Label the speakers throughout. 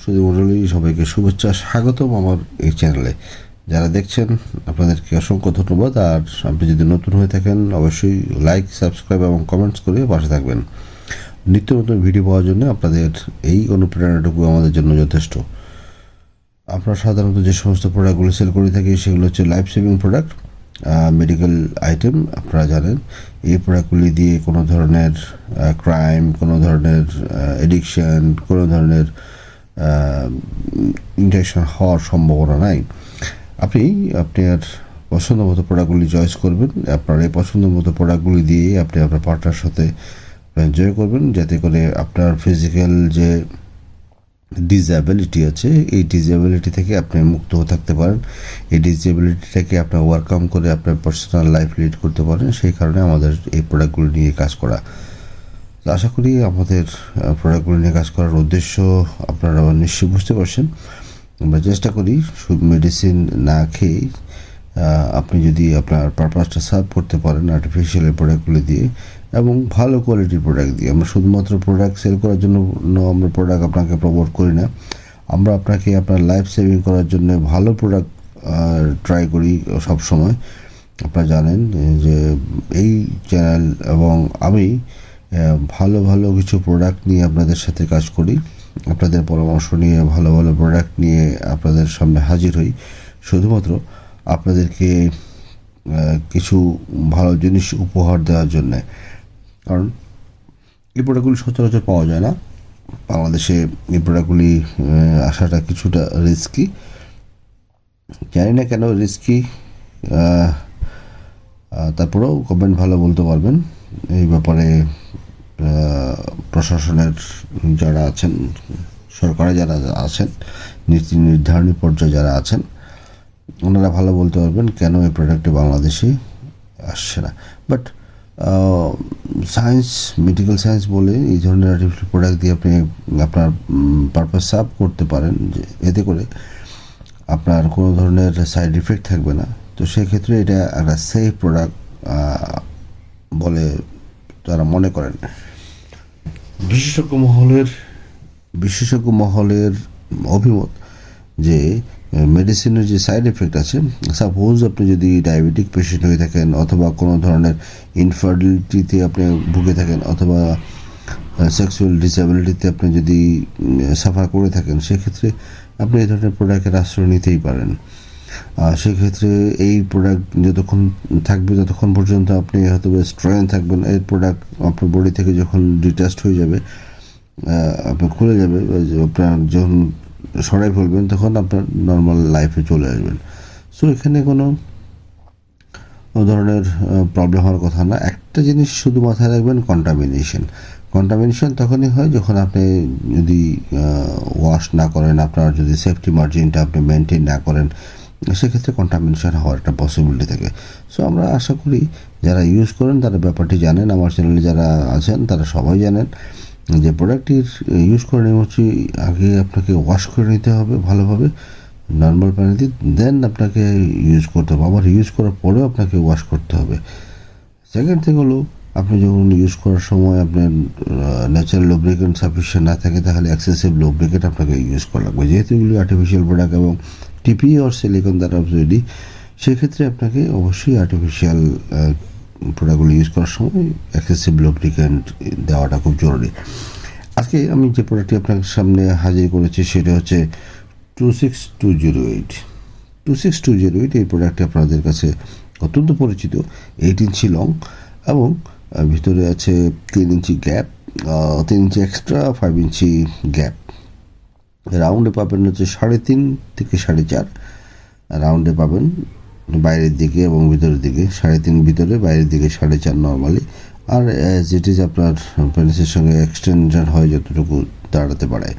Speaker 1: সুধী মণ্ডলী, সবাইকে শুভেচ্ছা, স্বাগতম আমার এই চ্যানেলে। যারা দেখছেন আপনাদেরকে অসংখ্য ধন্যবাদ। আর আপনি যদি নতুন হয়ে থাকেন অবশ্যই লাইক, সাবস্ক্রাইব এবং কমেন্টস করে পাশে থাকবেন। নিত্য নতুন ভিডিও পাওয়ার জন্য আপনাদের এই অনুপ্রেরণাটুকু আমাদের জন্য যথেষ্ট। আমরা সাধারণত যে সমস্ত প্রোডাক্টগুলো সেল করে থাকি সেগুলো হচ্ছে life saving product, medical item. আপনারা জানেন এই প্রোডাক্টগুলি দিয়ে কোনো ধরনের ক্রাইম, কোনো ধরনের এডিকশন, কোনো ধরনের ইনজেকশন হওয়ার সম্ভাবনা নাই। আপনি আপনার পছন্দ মতো প্রোডাক্টগুলি চয়েস করবেন। আপনার এই পছন্দ মতো প্রোডাক্টগুলি দিয়ে আপনি আপনার পার্টনার সাথে এনজয় করবেন, যাতে করে আপনার ফিজিক্যাল যে ডিসএবিলিটি আছে এই ডিসএবিলিটি থেকে আপনি মুক্ত থাকতে পারেন। এই ডিসএবিলিটি থেকে আপনার ওভারকাম করে আপনার পার্সোনাল লাইফ লিড করতে পারেন। সেই কারণে আমাদের এই প্রোডাক্টগুলো নিয়ে কাজ করা। আশা করি আমাদের প্রোডাক্টগুলো নিয়ে কাজ করার উদ্দেশ্য আপনারা নিশ্চয়ই বুঝতে পারছেন। আমরা চেষ্টা করি শুধু মেডিসিন না খেয়ে আপনি যদি আপনার পারপাসটা সার্ভ করতে পারেন আর্টিফিশিয়াল প্রোডাক্টগুলি দিয়ে এবং ভালো কোয়ালিটির প্রোডাক্ট দিয়ে। আমরা শুধুমাত্র প্রোডাক্ট সেল করার জন্য আমরা প্রোডাক্ট আপনাকে প্রমোট করি না। আমরা আপনাকে আপনার লাইফ সেভিং করার জন্য ভালো প্রোডাক্ট ট্রাই করি সব সময়। আপনারা জানেন যে এই চ্যানেল এবং আমি ভালো ভালো কিছু প্রোডাক্ট নিয়ে আপনাদের সাথে কাজ করি। আপনাদের পরামর্শ নিয়ে ভালো ভালো প্রোডাক্ট নিয়ে আপনাদের সামনে হাজির হই, শুধুমাত্র আপনাদেরকে কিছু ভালো জিনিস উপহার দেওয়ার জন্যে। কারণ এই প্রোডাক্টগুলি সচরাচর পাওয়া যায় না বাংলাদেশে। এই প্রোডাক্টগুলি আসাটা কিছুটা রিস্কি, জানি না কেন রিস্কি। তারপরেও গভর্নমেন্ট ভালো বলতে পারবেন এই ব্যাপারে। প্রশাসনের যারা আছেন, সরকারে যারা আছেন, নীতি নির্ধারণী পর্যায়ে যারা আছেন, ওনারা ভালো বলতে পারবেন কেন এই প্রোডাক্টটি বাংলাদেশে আসছে না। বাট সায়েন্স, মেডিকেল সায়েন্স বলে এই ধরনের আর্টিফিশিয়াল প্রোডাক্ট দিয়ে আপনি আপনার পারপাস সার্ভ করতে পারেন, যে এতে করে আপনার কোনো ধরনের সাইড ইফেক্ট থাকবে না। তো সেক্ষেত্রে এটা একটা সেফ প্রোডাক্ট বলে তারা মনে করেন। বিশেষজ্ঞ মহলের অভিমত যে মেডিসিনের যে সাইড এফেক্ট আছে, সাপোজ আপনি যদি ডায়াবেটিক পেশেন্ট হয়ে থাকেন অথবা কোনো ধরনের ইনফার্টিলিটিতে আপনি ভুগে থাকেন অথবা সেক্সুয়াল ডিসএবিলিটিতে আপনি যদি সাফার করে থাকেন, সেক্ষেত্রে আপনি এই ধরনের প্রোডাক্টের আশ্রয় নিতেই পারেন। সেক্ষেত্রে এই প্রোডাক্ট যতক্ষণ থাকবে ততক্ষণ পর্যন্ত আপনি হয়তো স্ট্রেন থাকবেন। এই প্রোডাক্ট আপনার বডি থেকে যখন ডিটাচড হয়ে যাবে, আপনার খুলে যাবে, আপনার যখন সরাই ফেলবেন তখন আপনার নর্মাল লাইফে চলে আসবেন। সো এখানে কোনো ধরনের প্রবলেম হওয়ার কথা না। একটা জিনিস শুধু মাথায় রাখবেন, কন্টামিনেশন তখনই হয় যখন আপনি যদি ওয়াশ না করেন, আপনার যদি সেফটি মার্জিনটা আপনি মেনটেন না করেন, সেক্ষেত্রে কন্টামিনেশন হওয়ার একটা পসিবিলিটি থাকে। সো আমরা আশা করি যারা ইউজ করেন তারা ব্যাপারটি জানেন। আমার চ্যানেলে যারা আছেন তারা সবাই জানেন যে প্রোডাক্টটির ইউজ করে নেওয়া হচ্ছে আগে আপনাকে ওয়াশ করে নিতে হবে ভালোভাবে নর্মাল পানিতে, দেন আপনাকে ইউজ করতে হবে। আবার ইউজ করার পরেও আপনাকে ওয়াশ করতে হবে। সেকেন্ড থিং হলো, আপনি যখন ইউজ করার সময় আপনার ন্যাচারাল লুব্রিকেন্ট সাফিসিয়েন্ট না থাকে, তাহলে এক্সেসিভ লুব্রিকেন্ট আপনাকে ইউজ করা লাগবে। যেহেতু এগুলি আর্টিফিশিয়াল প্রোডাক্ট এবং টিপি আর সিলিকন দ্বারা তৈরি, সেক্ষেত্রে আপনাকে অবশ্যই আর্টিফিশিয়াল প্রোডাক্টগুলো ইউজ করার সময় এক্সেসিভ লুব্রিকেন্ট দেওয়াটা খুব জরুরি। আজকে আমি যে প্রোডাক্টটি আপনার সামনে হাজির করেছি সেটা হচ্ছে 26208। এই প্রোডাক্টটি আপনাদের কাছে অত্যন্ত পরিচিত। 8 ইঞ্চি লং এবং ভিতরে আছে 3 ইঞ্চি গ্যাপ, 3 ইঞ্চি এক্সট্রা, 5 ইঞ্চি গ্যাপ। রাউন্ডে পাবেন হচ্ছে 3.5 থেকে 4.5 রাউন্ডে পাবেন বাইরের দিকে এবং ভিতরের দিকে। 3.5 ভিতরে, বাইরের দিকে 4.5 নর্মালি। আর যেট ইজ আপনার পেনিসের সঙ্গে এক্সটেনশন হয় যতটুকু দাঁড়াতে পারে।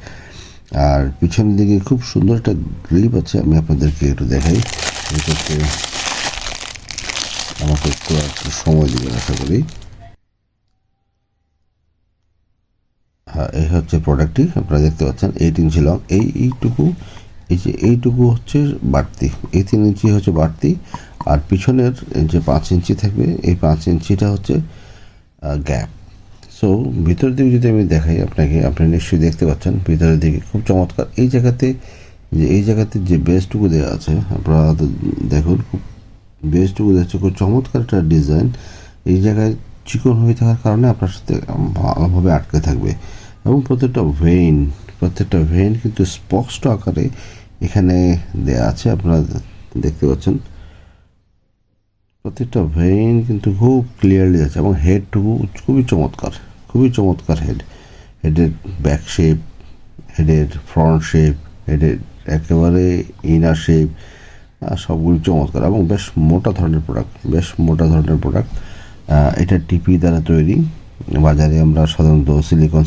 Speaker 1: আর পিছনের দিকে খুব সুন্দর একটা গ্রিপ আছে, আমি আপনাদেরকে একটু দেখাই। এটাতে আমাকে একটু সময় দিবেন আশা করি। হ্যাঁ, এই হচ্ছে প্রোডাক্টটি, আপনারা দেখতে পাচ্ছেন 8 ইঞ্চি লং। এইটুকু হচ্ছে বাড়তি, এই 3 ইঞ্চি হচ্ছে বাড়তি। আর পিছনের যে 5 ইঞ্চি থাকবে, এই 5 ইঞ্চিটা হচ্ছে গ্যাপ। সো ভিতরের দিকে যদি আমি দেখাই আপনাকে, আপনি নিশ্চয়ই দেখতে পাচ্ছেন ভিতরের দিকে খুব চমৎকার। এই জায়গাতে যে বেসটুকু দেওয়া আছে আপনারা দেখুন, খুব বেসটুকু দেওয়া আছে, খুব চমৎকার একটা ডিজাইন। এই জায়গায় চিকন হয়ে থাকার কারণে আপনার সাথে ভালোভাবে আটকে থাকবে এবং প্রত্যেকটা ভেইন কিন্তু স্পষ্ট আকারে এখানে দেওয়া আছে, আপনারা দেখতে পাচ্ছেন। প্রত্যেকটা ভেইন কিন্তু খুব ক্লিয়ারলি আছে এবং হেডটুকু খুবই চমৎকার হেডের ব্যাক শেপ, হেডের ফ্রন্ট শেপ, হেডের একেবারে ইনার শেপ, সবগুলি চমৎকার এবং বেশ মোটা ধরনের প্রোডাক্ট। এটা টিপি দ্বারা তৈরি। বাজারে আমরা সাধারণত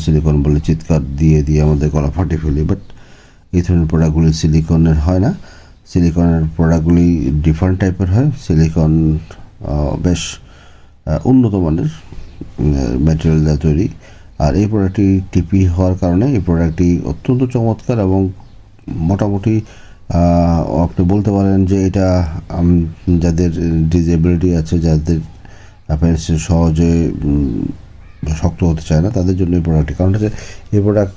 Speaker 1: সিলিকন বলে চিৎকার দিয়ে আমাদের গলা ফাটিয়ে ফেলি, বাট এই ধরনের প্রোডাক্টগুলি সিলিকনের হয় না। সিলিকনের প্রোডাক্টগুলি ডিফারেন্ট টাইপের হয়। সিলিকন বেশ উন্নত মানের ম্যাটেরিয়াল দ্বারা তৈরি, আর এই প্রোডাক্টটি টিপি হওয়ার কারণে এই প্রোডাক্টটি অত্যন্ত চমৎকার এবং মোটামুটি আপনি বলতে পারেন যে এটা যাদের ডিসেবিলিটি আছে, যাদের পেন্সিল সহজে শক্ত হতে চায় না, তাদের জন্য এই প্রোডাক্টটি, কারণ হচ্ছে এই প্রোডাক্ট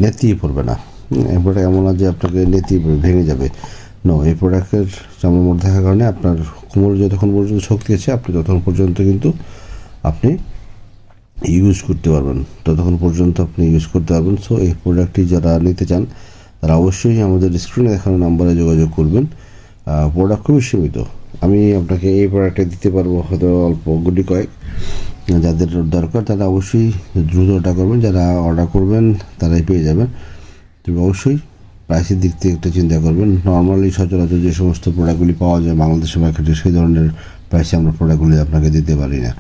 Speaker 1: নেতিয়ে পড়বে না। এই প্রোডাক্ট এমন না যে আপনাকে নেতিয়ে ভেঙে যাবে। এই প্রোডাক্টের চামড়ার মধ্যে থাকার কারণে আপনার কোমর যতক্ষণ পর্যন্ত শক্তি আছে আপনি ততক্ষণ পর্যন্ত কিন্তু আপনি ইউজ করতে পারবেন। সো এই প্রোডাক্টটি যারা নিতে চান তারা অবশ্যই আমাদের স্ক্রিনে দেখানো নাম্বারে যোগাযোগ করবেন। প্রোডাক্ট খুবই সীমিত, আমি আপনাকে এই প্রোডাক্টটা দিতে পারবো হয়তো অল্প গুটি কয়েক। যাদের দরকার তারা অবশ্যই দ্রুত অর্ডার করবেন, যারা অর্ডার করবেন তারাই পেয়ে যাবেন। তবে অবশ্যই প্রাইসের দিক থেকে একটা চিন্তা করবেন। নর্মালি সচরাচর যে সমস্ত প্রোডাক্টগুলি পাওয়া যায় বাংলাদেশের মার্কেটে, সেই ধরনের প্রাইসে আমরা প্রোডাক্টগুলি আপনাকে দিতে পারি না।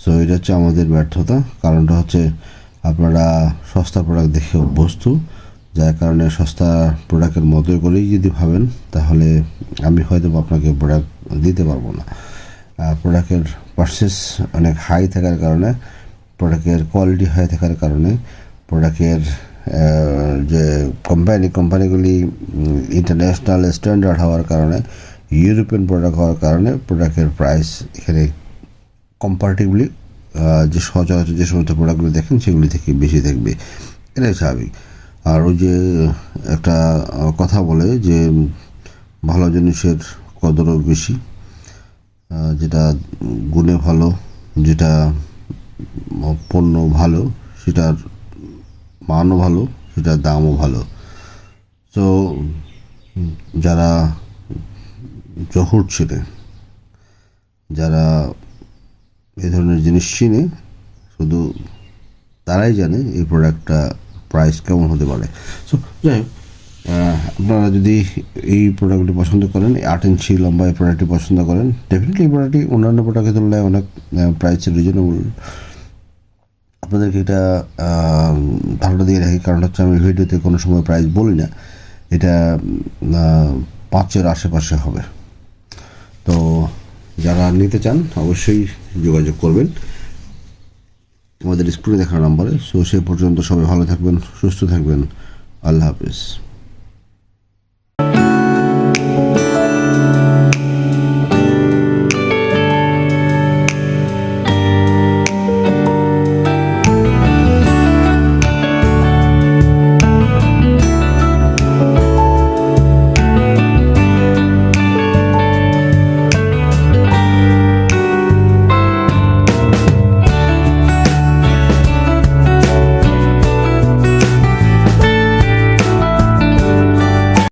Speaker 1: সো এটা হচ্ছে আমাদের ব্যর্থতা। কারণটা হচ্ছে আপনারা সস্তা প্রোডাক্ট দেখে অভ্যস্ত, যার কারণে সস্তা প্রোডাক্টের মতোই করেই যদি ভাবেন তাহলে আমি হয়তো আপনাকে প্রোডাক্ট দিতে পারবো না। প্রোডাক্টের পারচেস অনেক হাই থাকার কারণে, প্রোডাক্টের কোয়ালিটি হাই থাকার কারণে, প্রোডাক্টের যে কোম্পানিগুলি ইন্টারন্যাশনাল স্ট্যান্ডার্ড হওয়ার কারণে, ইউরোপিয়ান প্রোডাক্ট হওয়ার কারণে প্রোডাক্টের প্রাইস এখানে কম্পারেটিভলি যে সচরাচর যে সমস্ত প্রোডাক্টগুলো দেখেন সেগুলি থেকে বেশি থাকবে, এটাই স্বাভাবিক। আর ওই যে একটা কথা বলে যে ভালো জিনিসের কদরও বেশি, যেটা গুণে ভালো, যেটা পণ্য ভালো, সেটার মানও ভালো, সেটার দামও ভালো। তো যারা জহুর ছিলেন, যারা এই ধরনের জিনিস চিনে, শুধু তারাই জানে এই প্রোডাক্টটা প্রাইস কেমন হতে পারে। সো যাই হোক, আপনারা যদি এই প্রোডাক্টটি পছন্দ করেন, 8 ইঞ্চি লম্বা এই প্রোডাক্টটি পছন্দ করেন, ডেফিনেটলি এই প্রোডাক্টটি অন্যান্য প্রোডাক্টের তুলনায় অনেক প্রাইসে রিজনেবল। আপনাদেরকে এটা ধারণা দিয়ে রাখি, কারণ হচ্ছে আমি ভিডিওতে কোনো সময় প্রাইস বলি না, এটা 5-এর আশেপাশে হবে। তো যারা নিতে চান অবশ্যই যোগাযোগ করবেন আমাদের স্ক্রিনে দেখার নাম্বারে। সো সে পর্যন্ত সবাই ভালো থাকবেন, সুস্থ থাকবেন। আল্লাহ হাফিজ।